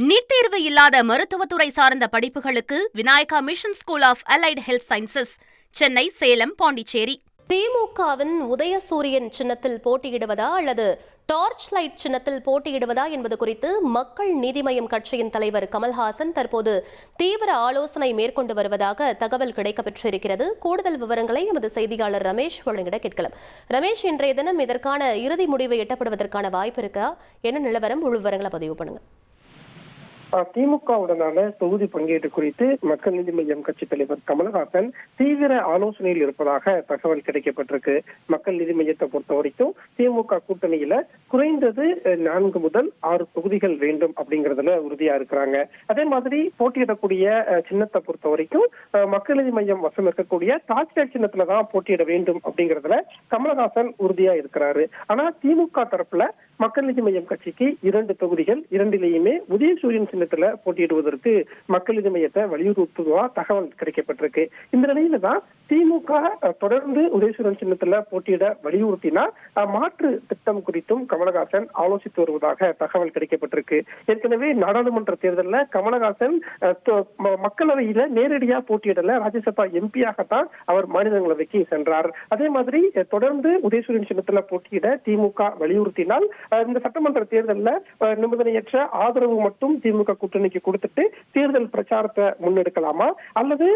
NEET தேர்வு இல்லாத மருத்துவத்துறை சார்ந்த படிப்புகளுக்கு Vinayaka mission school of allied health sciences, Chennai, Salem, Pondicherry. திமுகவின் உதயசூரியன் சின்னத்தில் போட்டியிடுவதா அல்லது டார்ச் லைட் சின்னத்தில் போட்டியிடுவதா என்பது குறித்து மக்கள் நீதி மய்யம் கட்சியின் தலைவர் கமல்ஹாசன் தற்போது தீவிர ஆலோசனை மேற்கொண்டு வருவதாக தகவல் கிடைக்கப்பெற்றிருக்கிறது. கூடுதல் விவரங்களை எமது செய்தியாளர் ரமேஷ் வழங்கிட கேட்கலாம். ரமேஷ், இன்றைய தினம் இதற்கான இறுதி முடிவு எட்டப்படுவதற்கான வாய்ப்பு இருக்கா? என்ன நிலவரம்? முழு விவரங்களை பதிவு பண்ணுங்க. திமுகவுடனான தொகுதி பங்கீடு குறித்து மக்கள் நீதி மய்யம் கட்சி தலைவர் கமல்ஹாசன் தீவிர ஆலோசனையில் இருப்பதாக தகவல் கிடைக்கப்பட்டிருக்கு. மக்கள் நீதி மையத்தை பொறுத்த வரைக்கும் திமுக கூட்டணியில குறைந்தது 4 முதல் 6 தொகுதிகள் வேண்டும் அப்படிங்கறதுல உறுதியா இருக்கிறாங்க. அதே மாதிரி போட்டியிடக்கூடிய சின்னத்தை பொறுத்த வரைக்கும் மக்கள் நீதி மையம் வசம் இருக்கக்கூடிய டார்ச் லைட் சின்னத்துலதான் போட்டியிட வேண்டும் அப்படிங்கறதுல கமல்ஹாசன் உறுதியா இருக்கிறாரு. ஆனா திமுக தரப்புல மக்கள் நீதி மய்யம் கட்சிக்கு 2 தொகுதிகள், 2லேயுமே உதயசூரியன் சின்னத்துல போட்டியிடுவதற்கு மக்கள் நீதி மையத்தை வலியுறுத்துவதா தகவல் கிடைக்கப்பட்டிருக்கு. இந்த நிலையில தான் திமுக தொடர்ந்து உதயசூரியன் சின்னத்துல போட்டியிட வலியுறுத்தினா மாற்று திட்டம் குறித்தும் கமலஹாசன் ஆலோசித்து வருவதாக தகவல் கிடைக்கப்பட்டிருக்கு. ஏற்கனவே நாடாளுமன்ற தேர்தலில் கமலஹாசன் மக்களவையில நேரடியா போட்டியிடல, ராஜ்யசபா எம்பியாகத்தான் அவர் மாநிலங்களவைக்கு சென்றார். அதே மாதிரி தொடர்ந்து உதயசூரியன் சின்னத்துல போட்டியிட திமுக வலியுறுத்தினால் இந்த சட்டமன்ற தேர்தலில் நிபந்தனையற்ற ஆதரவு மட்டும் திமுக கூட்டணிக்கு கொடுத்துட்டு தேர்தல் பிரச்சாரத்தை முன்னெடுக்கலாமா, அல்லது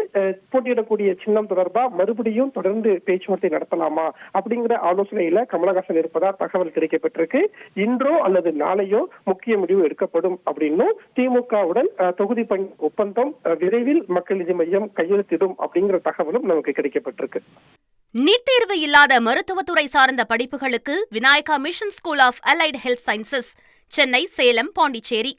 போட்டியிடக்கூடிய சின்னம் தொடர்பா மறுபடியும் தொடர்ந்து பேச்சுவார்த்தை நடத்தலாமா அப்படிங்கிற ஆலோசனையில கமலஹாசன் இருப்பதா தகவல் கிடைக்கப்பட்டிருக்கு. இன்றோ அல்லது நாளையோ முக்கிய முடிவு எடுக்கப்படும் அப்படின்னு திமுகவுடன் தொகுதி ஒப்பந்தம் விரைவில் மக்கள் நீதி மையம் கையெழுத்திடும் அப்படிங்கிற தகவலும் நமக்கு கிடைக்கப்பட்டிருக்கு. நீட் தேர்வு இல்லாத மருத்துவத்துறை சார்ந்த படிப்புகளுக்கு Vinayaka mission school of allied health sciences, Chennai, Salem, Pondicherry.